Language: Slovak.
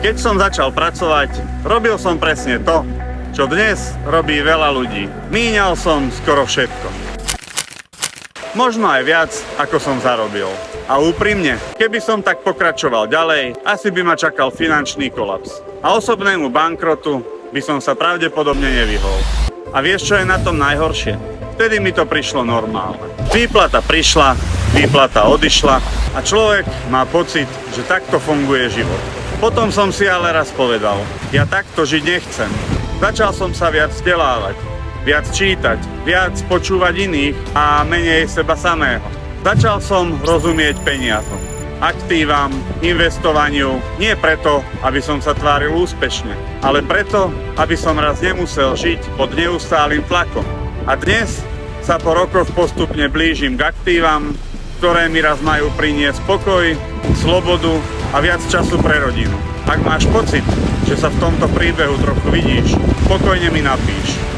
Keď som začal pracovať, robil som presne to, čo dnes robí veľa ľudí. Míňal som skoro všetko. Možno aj viac, ako som zarobil. A úprimne, keby som tak pokračoval ďalej, asi by ma čakal finančný kolaps. A osobnému bankrotu by som sa pravdepodobne nevyhol. A vieš, čo je na tom najhoršie? Vtedy mi to prišlo normálne. Výplata prišla, výplata odišla a človek má pocit, že takto funguje život. Potom som si ale raz povedal, ja takto žiť nechcem. Začal som sa viac vzdelávať, viac čítať, viac počúvať iných a menej seba samého. Začal som rozumieť peniazom, aktívam, investovaniu, nie preto, aby som sa tváril úspešne, ale preto, aby som raz nemusel žiť pod neustálým tlakom. A dnes sa po rokoch postupne blížim k aktívam, ktoré mi raz majú priniesť pokoj, slobodu a viac času pre rodinu. Ak máš pocit, že sa v tomto príbehu trochu vidíš, pokojne mi napíš.